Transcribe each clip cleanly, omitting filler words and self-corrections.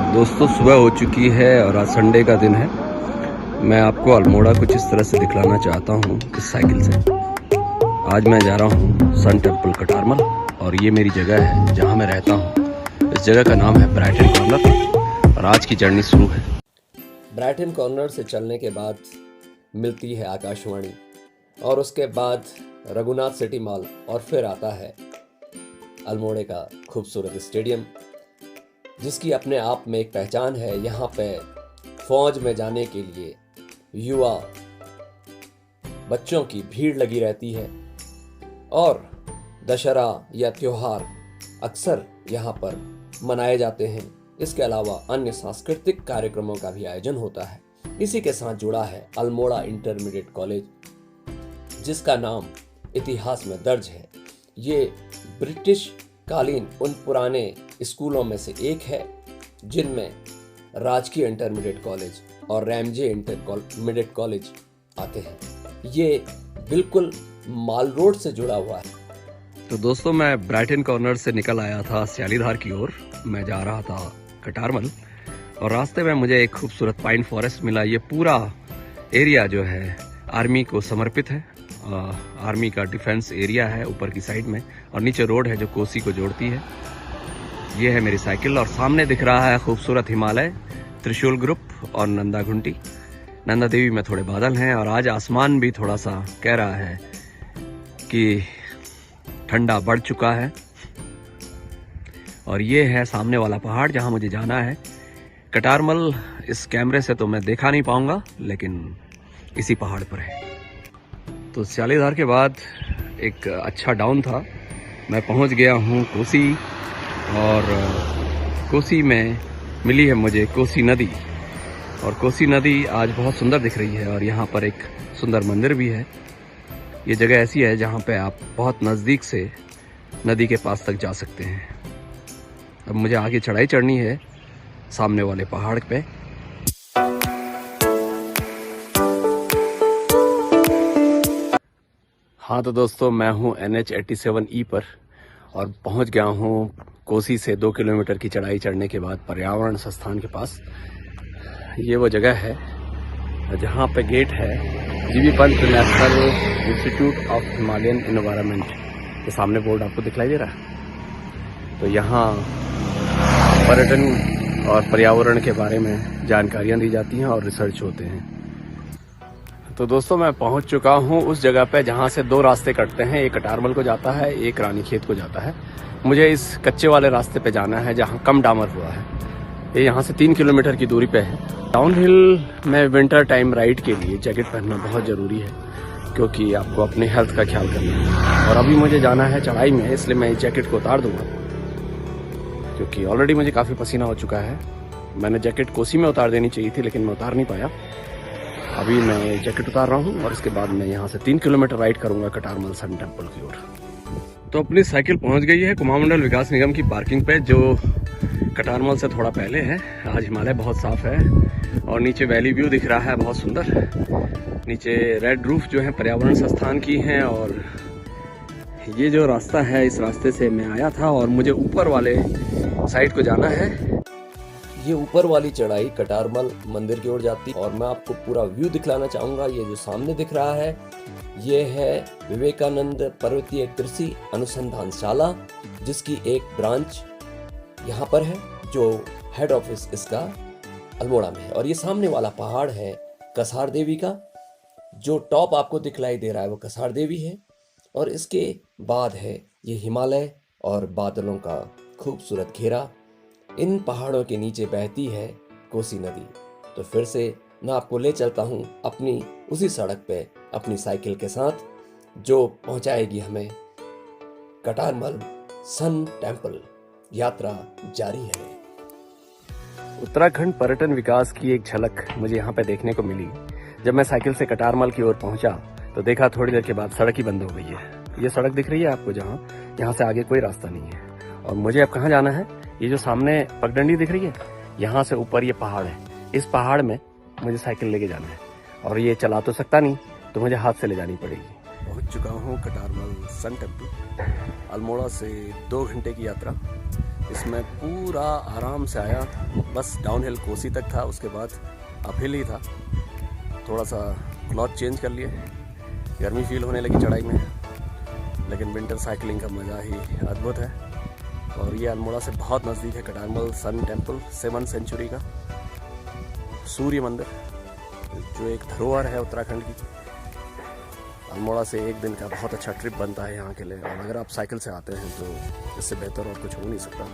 दोस्तों सुबह हो चुकी है और आज संडे का दिन है। मैं आपको अल्मोड़ा कुछ इस तरह से दिखलाना चाहता हूँ इस साइकिल से। आज मैं जा रहा हूँ सन टेम्पल कटारमल और ये मेरी जगह है जहाँ मैं रहता हूँ। इस जगह का नाम है ब्राइटन कॉर्नर और आज की जर्नी शुरू है। ब्राइटन कॉर्नर से चलने के बाद मिलती है आकाशवाणी और उसके बाद रघुनाथ सिटी मॉल और फिर आता है अल्मोड़े का खूबसूरत स्टेडियम, जिसकी अपने आप में एक पहचान है। यहाँ पे फौज में जाने के लिए युवा बच्चों की भीड़ लगी रहती है और दशहरा या त्योहार अक्सर यहाँ पर मनाए जाते हैं। इसके अलावा अन्य सांस्कृतिक कार्यक्रमों का भी आयोजन होता है। इसी के साथ जुड़ा है अल्मोड़ा इंटरमीडिएट कॉलेज, जिसका नाम इतिहास में दर्ज है। ये ब्रिटिश कालीन उन पुराने स्कूलों में से एक है जिनमें राजकीय इंटरमीडिएट कॉलेज और रैमजे इंटरमीडिएट कॉलेज आते हैं। ये बिल्कुल माल रोड से जुड़ा हुआ है। तो दोस्तों मैं ब्राइटन कॉर्नर से निकल आया था स्यालीधार की ओर। मैं जा रहा था कटारमल और रास्ते में मुझे एक खूबसूरत पाइन फॉरेस्ट मिला। ये पूरा एरिया जो है आर्मी को समर्पित है। आर्मी का डिफेंस एरिया है ऊपर की साइड में और नीचे रोड है जो कोसी को जोड़ती है। ये है मेरी साइकिल और सामने दिख रहा है खूबसूरत हिमालय, त्रिशूल ग्रुप और नंदा घुंटी। नंदा देवी में थोड़े बादल हैं और आज आसमान भी थोड़ा सा कह रहा है कि ठंडा बढ़ चुका है। और ये है सामने वाला पहाड़ जहां मुझे जाना है। कटारमल इस कैमरे से तो मैं देखा नहीं पाऊंगा, लेकिन इसी पहाड़ पर है। तो स्यालीधार के बाद एक अच्छा डाउन था। मैं पहुंच गया हूं कोसी और कोसी में मिली है मुझे कोसी नदी और कोसी नदी आज बहुत सुंदर दिख रही है और यहाँ पर एक सुंदर मंदिर भी है। ये जगह ऐसी है जहाँ पे आप बहुत नज़दीक से नदी के पास तक जा सकते हैं। अब मुझे आगे चढ़ाई चढ़नी है सामने वाले पहाड़ पे। हाँ तो दोस्तों मैं हूँ NH 87E पर और पहुँच गया हूँ कोसी से 2 किलोमीटर की चढ़ाई चढ़ने के बाद पर्यावरण संस्थान के पास। ये वो जगह है जहाँ पे गेट है GB Pant national institute of Himalayan environment के सामने बोर्ड आपको दिखलाई दे रहा है। तो यहाँ पर्यटन और पर्यावरण के बारे में जानकारियाँ दी जाती हैं और रिसर्च होते हैं। तो दोस्तों मैं पहुंच चुका हूं उस जगह पे जहां से 2 रास्ते कटते हैं। एक कटारमल को जाता है, एक रानीखेत को जाता है। मुझे इस कच्चे वाले रास्ते पे जाना है जहां कम डामर हुआ है। ये यहां से 3 किलोमीटर की दूरी पे है। डाउनहिल में विंटर टाइम राइड के लिए जैकेट पहनना बहुत ज़रूरी है, क्योंकि आपको अपने हेल्थ का ख्याल करना है। और अभी मुझे जाना है चढ़ाई में, इसलिए मैं इस जैकेट को उतार दूंगा, क्योंकि ऑलरेडी मुझे काफ़ी पसीना हो चुका है। मैंने जैकेट कोसी में उतार देनी चाहिए थी, लेकिन मैं उतार नहीं पाया। अभी मैं जैकेट उतार रहा हूँ और इसके बाद मैं यहाँ से 3 किलोमीटर राइड करूँगा कटारमल सन टेम्पल की ओर। तो अपनी साइकिल पहुँच गई है कुमाऊं विकास निगम की पार्किंग पे, जो कटारमल से थोड़ा पहले है। आज हिमालय बहुत साफ है और नीचे वैली व्यू दिख रहा है बहुत सुंदर। नीचे रेड रूफ जो है पर्यावरण संस्थान की हैं और ये जो रास्ता है इस रास्ते से मैं आया था और मुझे ऊपर वाले साइड को जाना है। ये ऊपर वाली चढ़ाई कटारमल मंदिर की ओर जाती है और मैं आपको पूरा व्यू दिखलाना चाहूँगा। ये जो सामने दिख रहा है ये है विवेकानंद पर्वतीय कृषि अनुसंधानशाला, जिसकी एक ब्रांच यहाँ पर है, जो हेड ऑफिस इसका अल्मोड़ा में है। और ये सामने वाला पहाड़ है कसार देवी का। जो टॉप आपको दिखलाई दे रहा है वो कसार देवी है और इसके बाद है ये हिमालय और बादलों का खूबसूरत घेरा। इन पहाड़ों के नीचे बहती है कोसी नदी। तो फिर से मैं आपको ले चलता हूँ अपनी उसी सड़क पे अपनी साइकिल के साथ, जो पहुँचाएगी हमें कटारमल सन टेम्पल। यात्रा जारी है। उत्तराखंड पर्यटन विकास की एक झलक मुझे यहाँ पे देखने को मिली। जब मैं साइकिल से कटारमल की ओर पहुँचा तो देखा थोड़ी देर के बाद सड़क ही बंद हो गई है। ये सड़क दिख रही है आपको जहाँ, यहाँ से आगे कोई रास्ता नहीं है। और मुझे अब कहाँ जाना है? ये जो सामने पगडंडी दिख रही है, यहाँ से ऊपर ये पहाड़ है। इस पहाड़ में मुझे साइकिल लेके जाना है और ये चला तो सकता नहीं, तो मुझे हाथ से ले जानी पड़ेगी। पहुँच चुका हूँ कटारमल सन टेम्पल। अल्मोड़ा से 2 घंटे की यात्रा इसमें पूरा आराम से आया। बस डाउनहिल कोसी तक था, उसके बाद अपहिल ही था। थोड़ा सा क्लॉथ चेंज कर लिए, गर्मी फील होने लगी चढ़ाई में, लेकिन विंटर साइकिलिंग का मज़ा ही अद्भुत है। और ये अल्मोड़ा से बहुत नज़दीक है Katarmal sun temple, 7th century का सूर्य मंदिर, जो एक धरोहर है उत्तराखंड की। अल्मोड़ा से एक दिन का बहुत अच्छा ट्रिप बनता है यहाँ के लिए, और अगर आप साइकिल से आते हैं तो इससे बेहतर और कुछ हो नहीं सकता।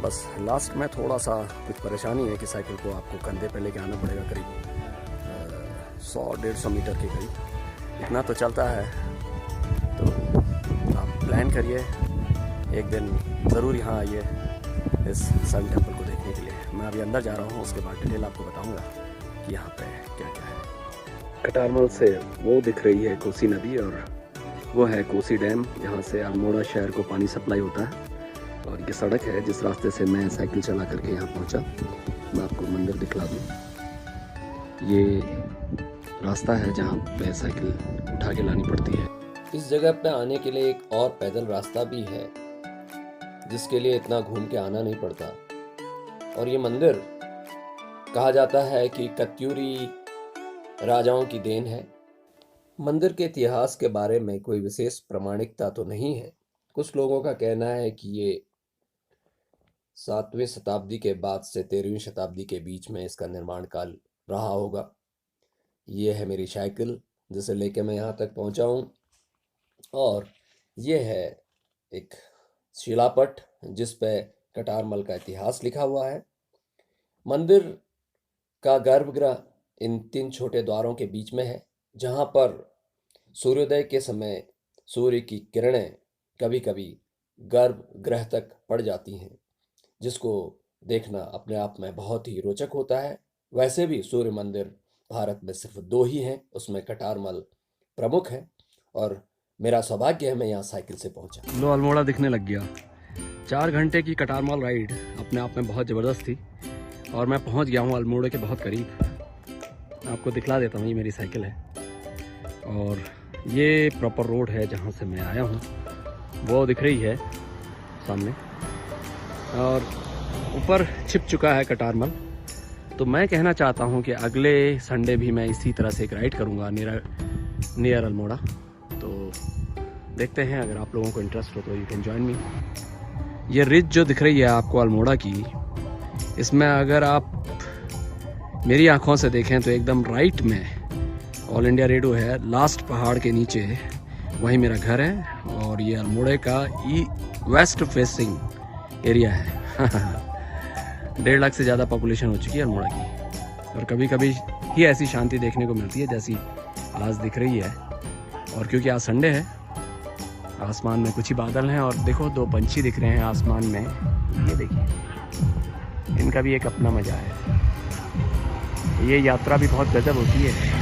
बस लास्ट में थोड़ा सा कुछ परेशानी है कि साइकिल को आपको कंधे पे लेके आना पड़ेगा, करीब 100-150 मीटर के करीब। इतना तो चलता है, तो आप प्लान करिए, एक दिन ज़रूर यहाँ आइए इस सन टेम्पल को देखने के लिए। मैं अभी अंदर जा रहा हूँ, उसके बाद डिटेल आपको बताऊँगा कि यहाँ पे क्या क्या है। कटारमल से वो दिख रही है कोसी नदी, और वो है कोसी डैम, जहाँ से अल्मोड़ा शहर को पानी सप्लाई होता है। और ये सड़क है जिस रास्ते से मैं साइकिल चला करके यहाँ पहुँचा। मैं आपको मंदिर दिखला दूँ। ये रास्ता है जहाँ पे साइकिल उठा के लानी पड़ती है। इस जगह पे आने के लिए एक और पैदल रास्ता भी है, जिसके लिए इतना घूम के आना नहीं पड़ता। और ये मंदिर कहा जाता है कि कत्यूरी राजाओं की देन है। मंदिर के इतिहास के बारे में कोई विशेष प्रामाणिकता तो नहीं है। कुछ लोगों का कहना है कि ये 7वीं शताब्दी के बाद से 13वीं शताब्दी के बीच में इसका निर्माण काल रहा होगा। ये है मेरी साइकिल, जिसे लेके मैं यहाँ तक पहुँचा हूँ। और ये है एक शिलापट जिस पे कटारमल का इतिहास लिखा हुआ है। मंदिर का गर्भगृह इन 3 छोटे द्वारों के बीच में है, जहाँ पर सूर्योदय के समय सूर्य की किरणें कभी कभी गर्भगृह तक पड़ जाती हैं, जिसको देखना अपने आप में बहुत ही रोचक होता है। वैसे भी सूर्य मंदिर भारत में सिर्फ 2 ही हैं, उसमें कटारमल प्रमुख है। और मेरा सौभाग्य है मैं यहाँ साइकिल से पहुँचा। लो, अल्मोड़ा दिखने लग गया। 4 घंटे की कटारमल राइड अपने आप में बहुत ज़बरदस्त थी, और मैं पहुँच गया हूँ अल्मोड़ा के बहुत करीब। आपको दिखला देता हूँ, ये मेरी साइकिल है, और ये प्रॉपर रोड है जहाँ से मैं आया हूँ, वो दिख रही है सामने, और ऊपर छिप चुका है कटारमल। तो मैं कहना चाहता हूँ कि अगले संडे भी मैं इसी तरह से एक राइड करूँगा नियर अल्मोड़ा। तो देखते हैं, अगर आप लोगों को इंटरेस्ट हो तो यू कैन जॉइन मी। ये रिज जो दिख रही है आपको अल्मोड़ा की, इसमें अगर आप मेरी आंखों से देखें तो एकदम राइट में ऑल इंडिया रेडियो है, लास्ट पहाड़ के नीचे वहीं मेरा घर है, और ये अल्मोड़े का वेस्ट फेसिंग एरिया है। 1.5 लाख से ज़्यादा पॉपुलेशन हो चुकी है अल्मोड़ा की, और कभी कभी ही ऐसी शांति देखने को मिलती है जैसी आज दिख रही है। और क्योंकि आज संडे है, आसमान में कुछ ही बादल हैं, और देखो 2 पंछी दिख रहे हैं आसमान में, ये देखिए, इनका भी एक अपना मज़ा है। ये यात्रा भी बहुत गजब होती है।